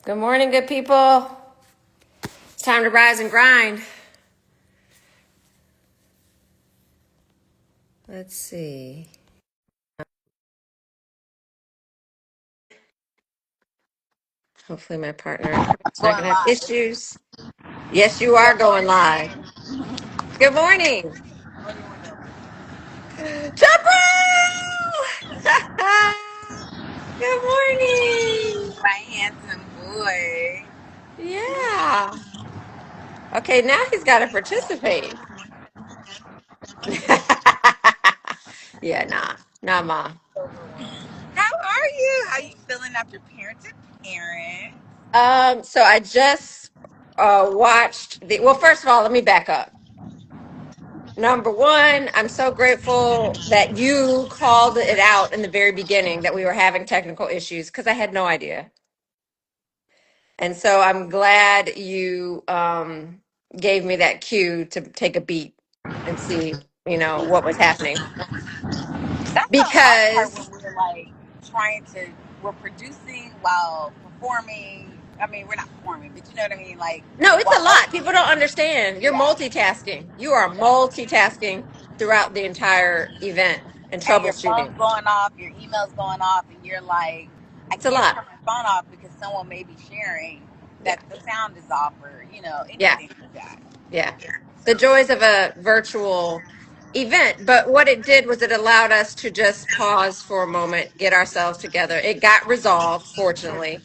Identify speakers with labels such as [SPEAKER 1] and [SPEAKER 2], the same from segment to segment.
[SPEAKER 1] Good morning, good people. It's time to rise and grind. Let's see. Hopefully my partner is not
[SPEAKER 2] Going
[SPEAKER 1] going to have
[SPEAKER 2] live.
[SPEAKER 1] issues. Yes, you are
[SPEAKER 2] Good
[SPEAKER 1] going live.
[SPEAKER 2] morning.
[SPEAKER 1] Good morning.
[SPEAKER 2] Roll your window.
[SPEAKER 1] Chaparral! Good morning.
[SPEAKER 2] My handsome boy.
[SPEAKER 1] Yeah. Okay, now he's got to participate. Yeah, nah, ma.
[SPEAKER 2] How are you? How you feeling after parent to parent?
[SPEAKER 1] So I just watched well, first of all, let me back up. Number one, I'm so grateful that you called it out in the very beginning that we were having technical issues because I had no idea. And so I'm glad you gave me that cue to take a beat and see, what was happening.
[SPEAKER 2] That's the hard part when
[SPEAKER 1] Because
[SPEAKER 2] we're like trying to, we're producing while performing. I mean, we're not performing, but you know what I mean? Like,
[SPEAKER 1] no, it's a
[SPEAKER 2] while
[SPEAKER 1] lot. People don't
[SPEAKER 2] hosting.
[SPEAKER 1] understand. You're
[SPEAKER 2] Yeah.
[SPEAKER 1] multitasking. You are multitasking throughout the entire event and
[SPEAKER 2] And your phone's
[SPEAKER 1] troubleshooting.
[SPEAKER 2] going off, your email's going off, and you're like, I
[SPEAKER 1] It's a
[SPEAKER 2] can't
[SPEAKER 1] lot.
[SPEAKER 2] turn my phone off because someone may be sharing
[SPEAKER 1] Yeah.
[SPEAKER 2] that the sound is off or,
[SPEAKER 1] Yeah.
[SPEAKER 2] anything like that.
[SPEAKER 1] Yeah. The
[SPEAKER 2] So,
[SPEAKER 1] joys of a virtual event. But what it did was it allowed us to just pause for a moment, get ourselves together. It got resolved, fortunately.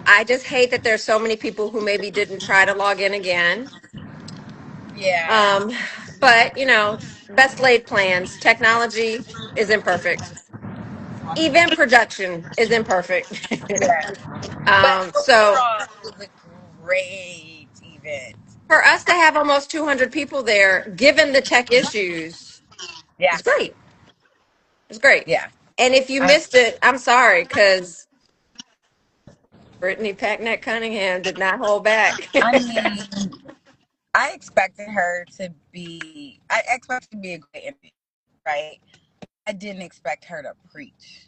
[SPEAKER 1] I just hate that there's so many people who maybe didn't try to log in again.
[SPEAKER 2] yeah.
[SPEAKER 1] Um, but, best laid plans. Technology is imperfect. Event production is imperfect.
[SPEAKER 2] Yeah. But
[SPEAKER 1] So
[SPEAKER 2] overall, it was a great event.
[SPEAKER 1] for us to have almost 200 people there, given the tech issues,
[SPEAKER 2] Yeah.
[SPEAKER 1] it's great. It's great.
[SPEAKER 2] Yeah.
[SPEAKER 1] And if you
[SPEAKER 2] I,
[SPEAKER 1] missed it, I'm sorry, because Brittany Packnett Cunningham did not hold back.
[SPEAKER 2] I mean, I expected her to be, I expected to be a great interview, right? I didn't expect her to preach.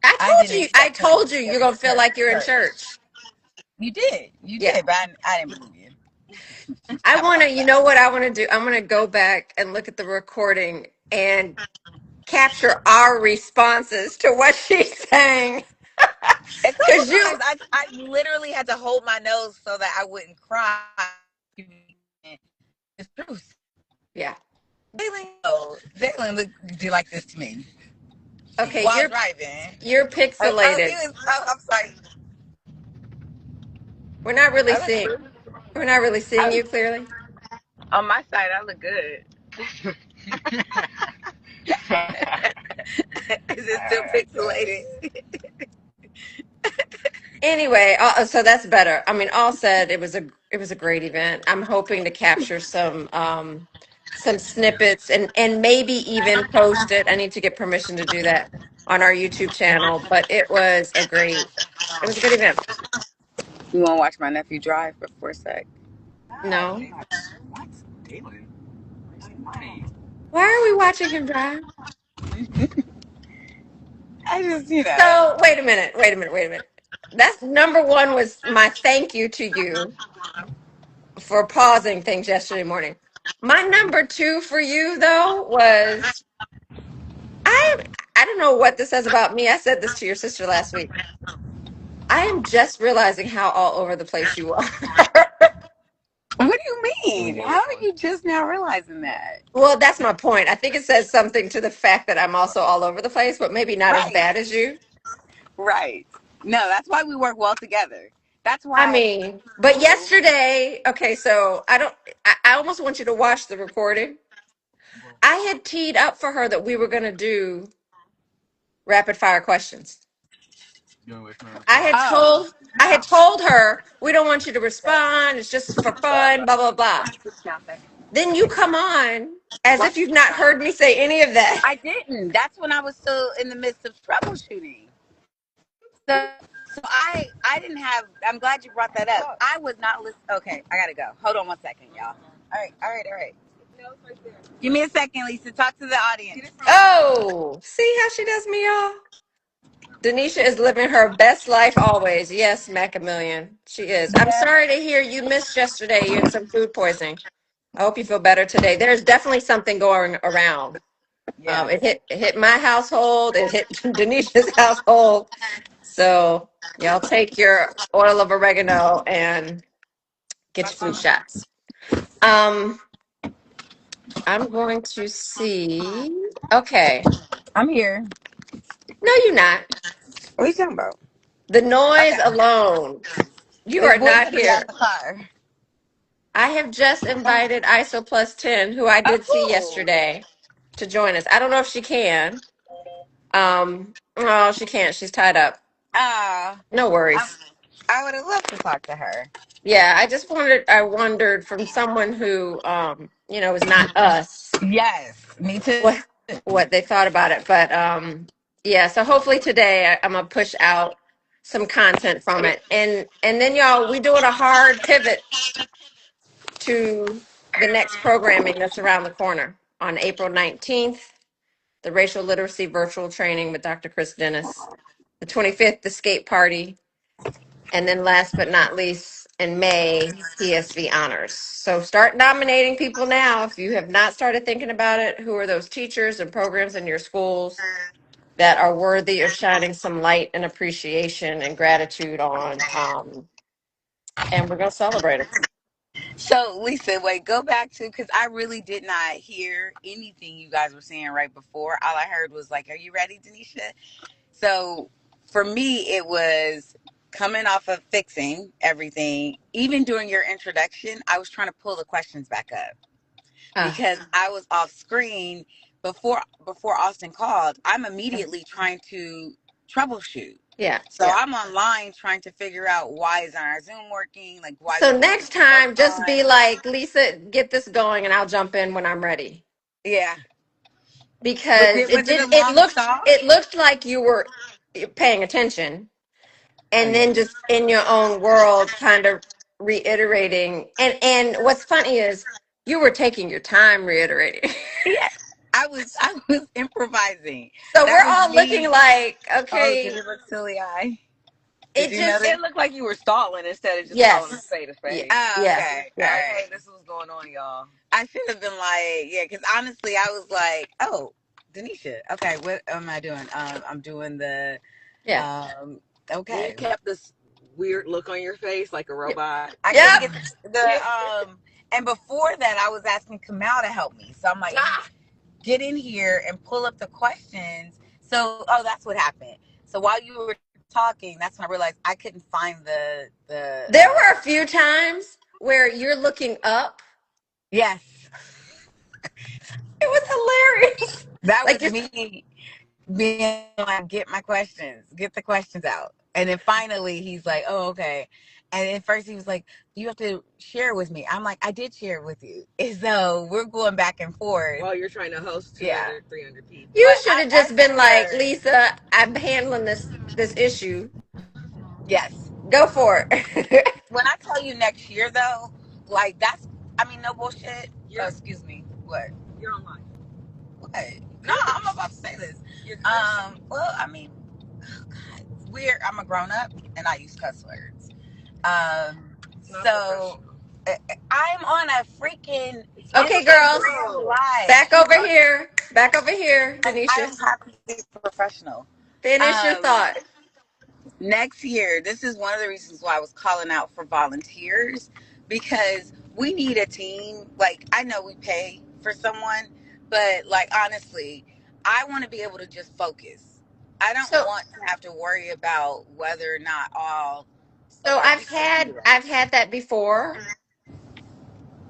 [SPEAKER 2] I didn't
[SPEAKER 1] I
[SPEAKER 2] expect her to
[SPEAKER 1] told you,
[SPEAKER 2] give
[SPEAKER 1] you're gonna feel
[SPEAKER 2] her
[SPEAKER 1] like you're in
[SPEAKER 2] church.
[SPEAKER 1] church.
[SPEAKER 2] You
[SPEAKER 1] Yeah.
[SPEAKER 2] did, but I didn't believe you.
[SPEAKER 1] You know what I want to do? I'm gonna go back and look at the recording and capture our responses to what she's saying.
[SPEAKER 2] A couple
[SPEAKER 1] Cause you,
[SPEAKER 2] times, I literally had to hold my nose so that I wouldn't cry. It's truth.
[SPEAKER 1] yeah.
[SPEAKER 2] Jalen look do like this to me
[SPEAKER 1] Okay,
[SPEAKER 2] while driving.
[SPEAKER 1] you're
[SPEAKER 2] He
[SPEAKER 1] pixelated.
[SPEAKER 2] was. I'm sorry.
[SPEAKER 1] We're not really
[SPEAKER 2] I look
[SPEAKER 1] seeing.
[SPEAKER 2] good.
[SPEAKER 1] We're not really seeing you clearly.
[SPEAKER 2] On my side, I look good. Is it still pixelated?
[SPEAKER 1] Anyway, so that's better. I mean, all said, it was a great event. I'm hoping to capture some snippets and maybe even post it. I need to get permission to do that on our YouTube channel, but it was a good event.
[SPEAKER 2] You want to watch my nephew drive for a sec?
[SPEAKER 1] No.
[SPEAKER 2] What? Dalen, wasting money.
[SPEAKER 1] Why are we watching him drive?
[SPEAKER 2] I just,
[SPEAKER 1] So, wait a minute. That's number one was my thank you to you for pausing things yesterday morning. My number two for you though was I I don't know what this says about me. I said this to your sister last week. I am just realizing how all over the place you are.
[SPEAKER 2] What do you mean? How are you just now realizing that?
[SPEAKER 1] Well, that's my point. I think it says something to the fact that I'm also all over the place, but maybe not as
[SPEAKER 2] Right.
[SPEAKER 1] bad as you.
[SPEAKER 2] Right. No, that's why we work well together. That's
[SPEAKER 1] I
[SPEAKER 2] why.
[SPEAKER 1] mean, but yesterday, okay, so I almost want you to watch the recording. I had teed up for her that we were going to do rapid fire questions. I had
[SPEAKER 2] Oh.
[SPEAKER 1] told I had told her we don't want you to respond. It's just for fun, blah blah blah. Then you come on as if you've not heard me say any of that.
[SPEAKER 2] I didn't. That's when I was still in the midst of troubleshooting. So I didn't have. I'm glad you brought that up. I was not listening. Okay, I gotta go. Hold on one second, y'all. All right. Give me a second, Lisa. Talk to the audience.
[SPEAKER 1] Oh, see how she does me, y'all? Danisha is living her best life always. Yes, Macamillion. She is. I'm
[SPEAKER 2] Yeah.
[SPEAKER 1] sorry to hear you missed yesterday. You had some food poisoning. I hope you feel better today. There's definitely something going around.
[SPEAKER 2] Yeah.
[SPEAKER 1] It hit my household. It hit Denisha's household. So y'all take your oil of oregano and get your flu shots. Um, I'm going to see. Okay.
[SPEAKER 2] I'm here.
[SPEAKER 1] No, you're not.
[SPEAKER 2] What are you talking about?
[SPEAKER 1] The noise
[SPEAKER 2] Okay.
[SPEAKER 1] alone. You
[SPEAKER 2] This
[SPEAKER 1] are
[SPEAKER 2] boy's
[SPEAKER 1] not
[SPEAKER 2] gonna be out
[SPEAKER 1] here.
[SPEAKER 2] the car.
[SPEAKER 1] I have just invited ISO plus 10, who I did see
[SPEAKER 2] Oh.
[SPEAKER 1] yesterday, to join us. I don't know if she can. Oh, she can't. She's tied up.
[SPEAKER 2] Ah.
[SPEAKER 1] No
[SPEAKER 2] I,
[SPEAKER 1] worries.
[SPEAKER 2] I would have loved to talk to her.
[SPEAKER 1] Yeah, I wondered from someone who, is not us,
[SPEAKER 2] Yes, me too.
[SPEAKER 1] what they thought about it. But yeah, so hopefully today I'm gonna push out some content from it. And then y'all, we doing a hard pivot to the next programming that's around the corner on April 19th, the racial literacy virtual training with Dr. Chris Dennis. The 25th, the skate party. And then last but not least, in May, PSV honors. So start nominating people now. If you have not started thinking about it, who are those teachers and programs in your schools that are worthy of shining some light and appreciation and gratitude on? And we're going to celebrate them.
[SPEAKER 2] So, Lisa, wait, go back to because I really did not hear anything you guys were saying right before. All I heard was like, "Are you ready, Danisha?" So, for me, it was coming off of fixing everything. Even during your introduction, I was trying to pull the questions back up
[SPEAKER 1] Ah,
[SPEAKER 2] because I was off screen before Austin called. I'm immediately trying to troubleshoot.
[SPEAKER 1] yeah,
[SPEAKER 2] So
[SPEAKER 1] yeah.
[SPEAKER 2] I'm online trying to figure out why isn't our Zoom working? Like why
[SPEAKER 1] So
[SPEAKER 2] we can't
[SPEAKER 1] next
[SPEAKER 2] get the first
[SPEAKER 1] time, just be
[SPEAKER 2] time.
[SPEAKER 1] like, Lisa, get this going and I'll jump in when I'm ready.
[SPEAKER 2] Yeah.
[SPEAKER 1] Because
[SPEAKER 2] Was it a long stall?
[SPEAKER 1] it looked like you were paying attention,
[SPEAKER 2] Oh
[SPEAKER 1] and
[SPEAKER 2] yeah.
[SPEAKER 1] then just in your own world kind of reiterating. And what's funny is you were taking your time reiterating.
[SPEAKER 2] Yeah. I was improvising.
[SPEAKER 1] So
[SPEAKER 2] That
[SPEAKER 1] we're
[SPEAKER 2] was
[SPEAKER 1] all looking
[SPEAKER 2] me.
[SPEAKER 1] like,
[SPEAKER 2] Oh, did
[SPEAKER 1] okay,
[SPEAKER 2] it look silly eye? Did
[SPEAKER 1] it
[SPEAKER 2] you
[SPEAKER 1] just
[SPEAKER 2] notice?
[SPEAKER 3] It looked like you were stalling instead of just calling a
[SPEAKER 1] yes.
[SPEAKER 3] spade a
[SPEAKER 1] Yeah,
[SPEAKER 3] spade.
[SPEAKER 2] Oh,
[SPEAKER 1] yeah,
[SPEAKER 2] okay. All
[SPEAKER 1] yeah,
[SPEAKER 3] Like,
[SPEAKER 2] right.
[SPEAKER 3] hey, this is what's going on, y'all.
[SPEAKER 2] I should have been like, yeah, because honestly, I was like, oh, Danisha. Okay, what am I doing? I'm doing the,
[SPEAKER 1] yeah.
[SPEAKER 2] um,
[SPEAKER 3] And you
[SPEAKER 2] okay.
[SPEAKER 3] kept this weird look on your face like a
[SPEAKER 1] Yep.
[SPEAKER 3] robot.
[SPEAKER 2] I couldn't
[SPEAKER 1] Yep.
[SPEAKER 2] get and before that, I was asking Kamal to help me. So I'm like, get in here and pull up the questions. So, oh, that's what happened. So while you were talking, that's when I realized I couldn't find
[SPEAKER 1] There were a few times where you're looking up.
[SPEAKER 2] yes,
[SPEAKER 1] It was hilarious.
[SPEAKER 2] that
[SPEAKER 1] Like
[SPEAKER 2] was
[SPEAKER 1] you're
[SPEAKER 2] me being like, get my questions, get the questions out. And then finally he's like, oh, okay. And at first he was like, you have to share it with me. I'm like, I did share it with you. And so we're going back and forth.
[SPEAKER 3] While you're trying to host
[SPEAKER 2] Yeah.
[SPEAKER 3] 200, 300 people.
[SPEAKER 1] You
[SPEAKER 2] But
[SPEAKER 1] should have
[SPEAKER 2] I
[SPEAKER 1] just been
[SPEAKER 2] told
[SPEAKER 1] like,
[SPEAKER 2] her,
[SPEAKER 1] Lisa, I'm handling this issue.
[SPEAKER 2] yes.
[SPEAKER 1] Go for it.
[SPEAKER 2] When I tell you next year though, like that's, I mean, no bullshit. Oh,
[SPEAKER 3] You're
[SPEAKER 2] excuse me. What?
[SPEAKER 3] you're online.
[SPEAKER 2] What? No, I'm about to say this.
[SPEAKER 3] You're
[SPEAKER 2] Well, I mean, oh God, we're I'm a grown up and I use cuss words.
[SPEAKER 3] it's not
[SPEAKER 2] So
[SPEAKER 3] professional.
[SPEAKER 2] I'm on a freaking
[SPEAKER 1] Okay, girls,
[SPEAKER 2] Instagram live.
[SPEAKER 1] back over here. Back over here,
[SPEAKER 2] Like I
[SPEAKER 1] Denisha.
[SPEAKER 2] don't have to be professional.
[SPEAKER 1] Finish your
[SPEAKER 2] Um,
[SPEAKER 1] thought.
[SPEAKER 2] Next year, this is one of the reasons why I was calling out for volunteers because we need a team. Like, I know we pay for someone, but like, honestly, I want to be able to just focus. I don't
[SPEAKER 1] So,
[SPEAKER 2] want to have to worry about whether or not all of
[SPEAKER 1] so
[SPEAKER 2] our people see
[SPEAKER 1] I've
[SPEAKER 2] this.
[SPEAKER 1] had that before.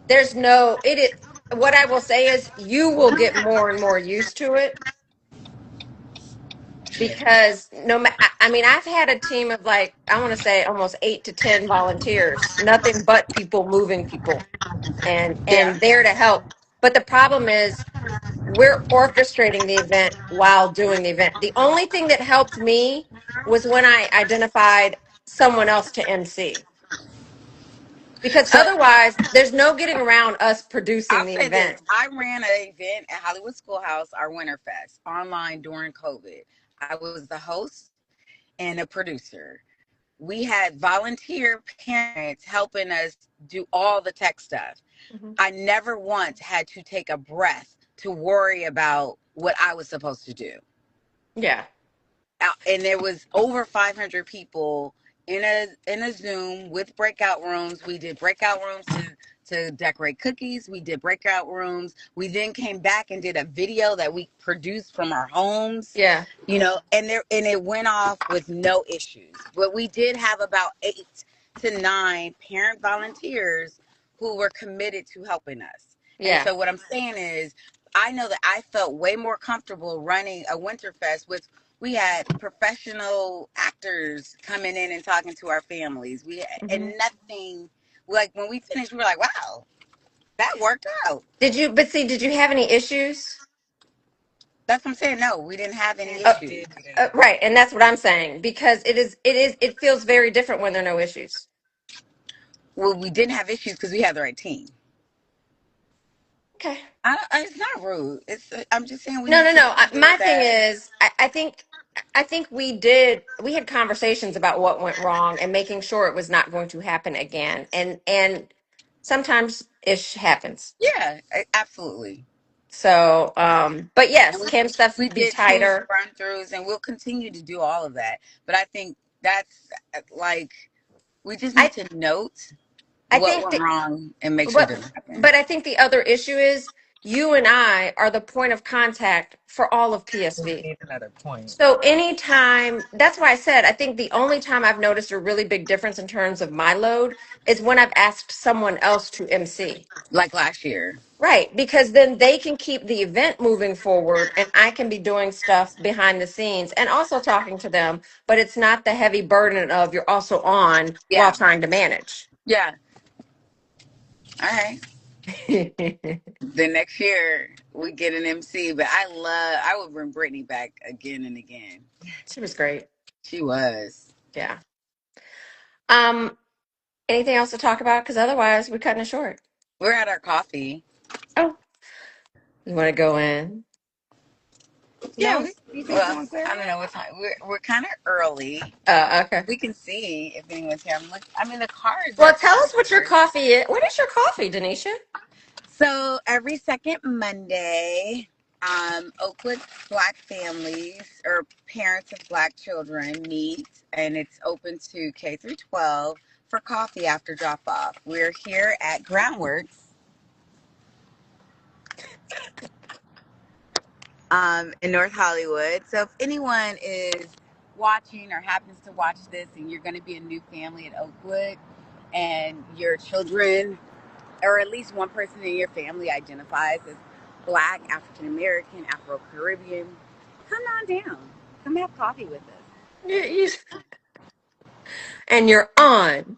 [SPEAKER 1] There's no it is what I will say is you will get more and more used to it because I mean I've had a team of like I want to say almost 8 to 10 volunteers, nothing but people moving people
[SPEAKER 2] Yeah.
[SPEAKER 1] and there to help. But the problem is we're orchestrating the event while doing the event. The only thing that helped me was when I identified someone else to MC. Because
[SPEAKER 2] So
[SPEAKER 1] otherwise, there's no getting around us producing
[SPEAKER 2] I'll
[SPEAKER 1] the
[SPEAKER 2] say this:
[SPEAKER 1] event.
[SPEAKER 2] I ran an event at Hollywood Schoolhouse, our Winterfest, online during COVID. I was the host, and a producer. We had volunteer parents helping us do all the tech stuff.
[SPEAKER 1] Mhm.
[SPEAKER 2] I never once had to take a breath to worry about what I was supposed to do.
[SPEAKER 1] Yeah.
[SPEAKER 2] And there was over 500 people in a Zoom with breakout rooms. We did breakout rooms to decorate cookies. We did breakout rooms. We then came back and did a video that we produced from our homes.
[SPEAKER 1] Yeah.
[SPEAKER 2] And it went off with no issues. But we did have about 8 to 9 parent volunteers who were committed to helping us. And
[SPEAKER 1] Yeah.
[SPEAKER 2] so what I'm saying is, I know that I felt way more comfortable running a Winterfest with, we had professional actors coming in and talking to our families.
[SPEAKER 1] Hmm.
[SPEAKER 2] And nothing, like when we finished, we were like, wow, that worked out.
[SPEAKER 1] But see, did you have any issues?
[SPEAKER 2] That's what I'm saying. No, we didn't have any
[SPEAKER 1] Uh,
[SPEAKER 2] issues.
[SPEAKER 1] right, and that's what I'm saying because it feels very different when there are no issues.
[SPEAKER 2] Well, we didn't have issues because we had the right team.
[SPEAKER 1] Okay.
[SPEAKER 2] It's not rude. I'm just saying we
[SPEAKER 1] No,
[SPEAKER 2] need
[SPEAKER 1] no,
[SPEAKER 2] to
[SPEAKER 1] no.
[SPEAKER 2] make sure
[SPEAKER 1] My thing
[SPEAKER 2] that,
[SPEAKER 1] is, I think we had conversations about what went wrong and making sure it was not going to happen again. And sometimes ish happens.
[SPEAKER 2] yeah, absolutely.
[SPEAKER 1] So, but
[SPEAKER 2] And
[SPEAKER 1] yes, can stuff
[SPEAKER 2] we
[SPEAKER 1] be
[SPEAKER 2] did 2
[SPEAKER 1] tighter?
[SPEAKER 2] run throughs, and we'll continue to do all of that. But I think that's like, we just need
[SPEAKER 1] I
[SPEAKER 2] to note
[SPEAKER 1] I
[SPEAKER 2] what
[SPEAKER 1] think
[SPEAKER 2] went
[SPEAKER 1] that,
[SPEAKER 2] wrong and make sure it
[SPEAKER 1] but
[SPEAKER 2] doesn't happen.
[SPEAKER 1] but I think the other issue is you and I are the point of contact for all of
[SPEAKER 3] We
[SPEAKER 1] PSV.
[SPEAKER 3] need another point.
[SPEAKER 1] So anytime, that's why I said, I think the only time I've noticed a really big difference in terms of my load is when I've asked someone else to MC.
[SPEAKER 2] Like last year.
[SPEAKER 1] Right, because then they can keep the event moving forward and I can be doing stuff behind the scenes and also talking to them, but it's not the heavy burden of you're also on while
[SPEAKER 2] Yeah.
[SPEAKER 1] trying to manage.
[SPEAKER 2] Yeah. All right.
[SPEAKER 1] She
[SPEAKER 2] The next year we get an MC, but I would bring Brittany back again and again.
[SPEAKER 1] was great.
[SPEAKER 2] She was.
[SPEAKER 1] Yeah. Um, anything else to talk about? Because otherwise we're cutting it short.
[SPEAKER 2] We're at our coffee.
[SPEAKER 1] Oh, you want to go in?
[SPEAKER 2] Yeah.
[SPEAKER 3] No, you think
[SPEAKER 2] Well,
[SPEAKER 3] someone's there?
[SPEAKER 2] I don't know what time. We're kind of early.
[SPEAKER 1] Okay.
[SPEAKER 2] We can see if anyone's here. I mean, the cars
[SPEAKER 1] Well,
[SPEAKER 2] are
[SPEAKER 1] tell us what your
[SPEAKER 2] here.
[SPEAKER 1] coffee is. What is your coffee, Danisha?
[SPEAKER 2] So every second Monday, Oakwood Black families or parents of Black children meet, and it's open to K through 12 for coffee after drop off. We're here at Groundworks in North Hollywood. So if anyone is watching or happens to watch this, and you're going to be a new family at Oakwood, and your children or at least one person in your family identifies as Black, African American, Afro Caribbean, come on down. Come have coffee with us.
[SPEAKER 1] You- and you're on.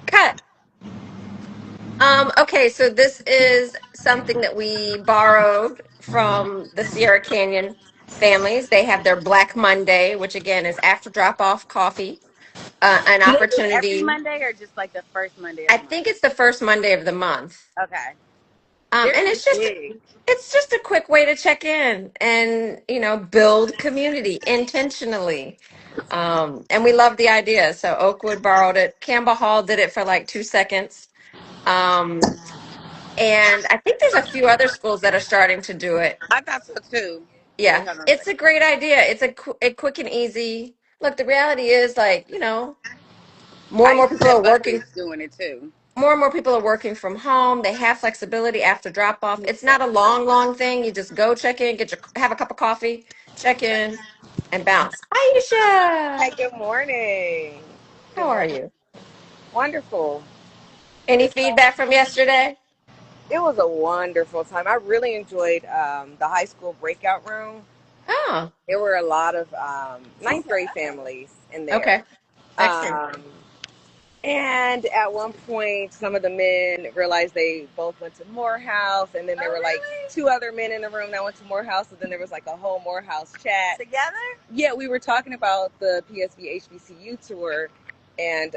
[SPEAKER 1] Cut. Okay, so this is something that we borrowed from the Sierra Canyon families. They have their Black Monday, which again is after drop off coffee. An
[SPEAKER 2] Do they do it every
[SPEAKER 1] opportunity.
[SPEAKER 2] Monday or just like the first Monday of
[SPEAKER 1] I
[SPEAKER 2] the month?
[SPEAKER 1] think it's the first Monday of the month.
[SPEAKER 2] Okay. They're
[SPEAKER 1] And
[SPEAKER 2] pretty big.
[SPEAKER 1] it's just a quick way to check in and build community intentionally. And we love the idea. So Oakwood borrowed it. Campbell Hall did it for like 2 seconds. Um, and I think there's a few other schools that are starting to do it.
[SPEAKER 2] I thought so too. Wait,
[SPEAKER 1] Yeah,
[SPEAKER 2] hold on a
[SPEAKER 1] it's a
[SPEAKER 2] second.
[SPEAKER 1] great idea. It's a quick and easy. Look, the reality is like, more
[SPEAKER 2] I
[SPEAKER 1] and more
[SPEAKER 2] even
[SPEAKER 1] people
[SPEAKER 2] said
[SPEAKER 1] are working.
[SPEAKER 2] Buckley's doing it too.
[SPEAKER 1] More and more people are working from home. They have flexibility after drop off. It's not a long thing. You just go check in, have a cup of coffee, check in, and bounce.
[SPEAKER 4] Hi,
[SPEAKER 1] Aisha,
[SPEAKER 4] good morning.
[SPEAKER 1] how
[SPEAKER 4] Good
[SPEAKER 1] are
[SPEAKER 4] morning.
[SPEAKER 1] you?
[SPEAKER 4] Wonderful.
[SPEAKER 1] Any
[SPEAKER 4] It's
[SPEAKER 1] feedback from yesterday?
[SPEAKER 4] it was a wonderful time. I really enjoyed the high school breakout room.
[SPEAKER 1] Oh,
[SPEAKER 4] There were a lot of ninth grade families in there.
[SPEAKER 1] okay. Excellent.
[SPEAKER 4] Um, and at one point, some of the men realized they both went to Morehouse, and then there were like two other men in the room that went to Morehouse. So then there was like a whole Morehouse chat.
[SPEAKER 2] Together?
[SPEAKER 4] Yeah, we were talking about the PSV HBCU tour, and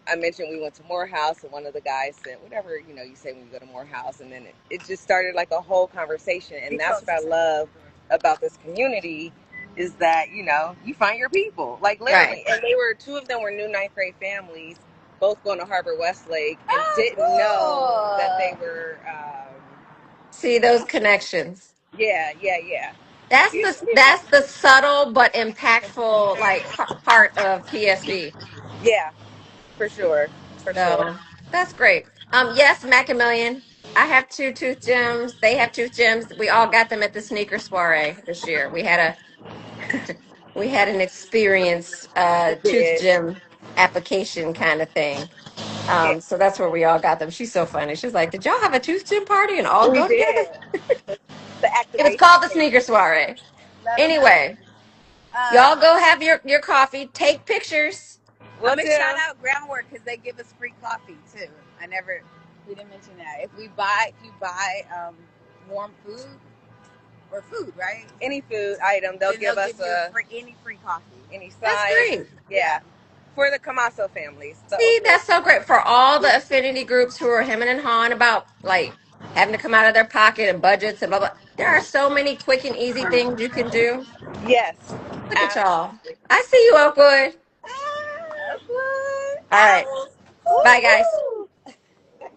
[SPEAKER 4] I mentioned we went to Morehouse, and one of the guys said, "Whatever you say when you go to Morehouse," and then it just started like a whole conversation, and that's what I love about this community. is that you find your people, like
[SPEAKER 1] Right.
[SPEAKER 4] literally. And two of them were new ninth grade families, both going to Harvard Westlake, and
[SPEAKER 2] Oh,
[SPEAKER 4] didn't know that they
[SPEAKER 2] cool.
[SPEAKER 4] were.
[SPEAKER 1] See those connections.
[SPEAKER 4] Yeah.
[SPEAKER 1] That's the subtle but impactful like part of PSB.
[SPEAKER 4] Yeah, for sure, for sure.
[SPEAKER 1] So that's great. Yes, Macamillion. I have two tooth gems. They have tooth gems. We all got them at the sneaker soiree this year. We had an experience
[SPEAKER 4] We
[SPEAKER 1] tooth
[SPEAKER 4] did.
[SPEAKER 1] gem application kind of thing.
[SPEAKER 4] Yeah,
[SPEAKER 1] So that's where we all got them. She's so funny. She's like, "Did y'all have a tooth gem party and all
[SPEAKER 4] we
[SPEAKER 1] go together?"
[SPEAKER 4] did. The
[SPEAKER 1] It was
[SPEAKER 4] activation
[SPEAKER 1] called the
[SPEAKER 4] came.
[SPEAKER 1] sneaker soiree.
[SPEAKER 2] Love it, love it.
[SPEAKER 1] Anyway, y'all
[SPEAKER 2] Um,
[SPEAKER 1] go have your coffee, take pictures.
[SPEAKER 2] I'm
[SPEAKER 4] We'll
[SPEAKER 2] gonna
[SPEAKER 4] do.
[SPEAKER 2] shout out Groundwork because they give us free coffee too. We didn't mention that. If you buy warm food or food, right?
[SPEAKER 4] Any food item, they'll
[SPEAKER 2] Then they'll
[SPEAKER 4] give us
[SPEAKER 2] give you any free coffee.
[SPEAKER 4] any
[SPEAKER 1] That's
[SPEAKER 4] size.
[SPEAKER 1] great.
[SPEAKER 4] Yeah, for the Camaso families, the
[SPEAKER 1] See,
[SPEAKER 4] Oakwood.
[SPEAKER 1] that's so great for all the affinity groups who are hemming and hawing about like having to come out of their pocket and budgets and blah blah. There are so many quick and easy things you can do.
[SPEAKER 4] Yes.
[SPEAKER 1] Look at y'all. I see you, Oakwood.
[SPEAKER 2] Oakwood
[SPEAKER 1] All right.
[SPEAKER 2] owls.
[SPEAKER 1] Bye, guys.
[SPEAKER 2] Woo-hoo.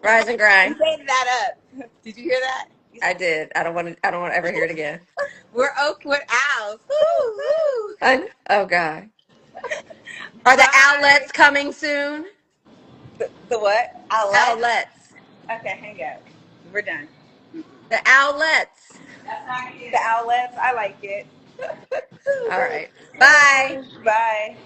[SPEAKER 1] Rise and
[SPEAKER 2] We
[SPEAKER 1] grind.
[SPEAKER 2] made that up. Did you hear that?
[SPEAKER 1] I did. I don't want to. I don't want to ever hear it again.
[SPEAKER 2] We're Oakwood owls. Woo,
[SPEAKER 1] Oh God. Are the
[SPEAKER 4] Bye.
[SPEAKER 1] outlets coming soon?
[SPEAKER 4] The what?
[SPEAKER 2] Owlette.
[SPEAKER 1] Outlets.
[SPEAKER 2] Okay, hang up. We're done.
[SPEAKER 1] The outlets.
[SPEAKER 2] That's not it.
[SPEAKER 4] The outlets. I like it.
[SPEAKER 1] All right. Bye.
[SPEAKER 4] Bye.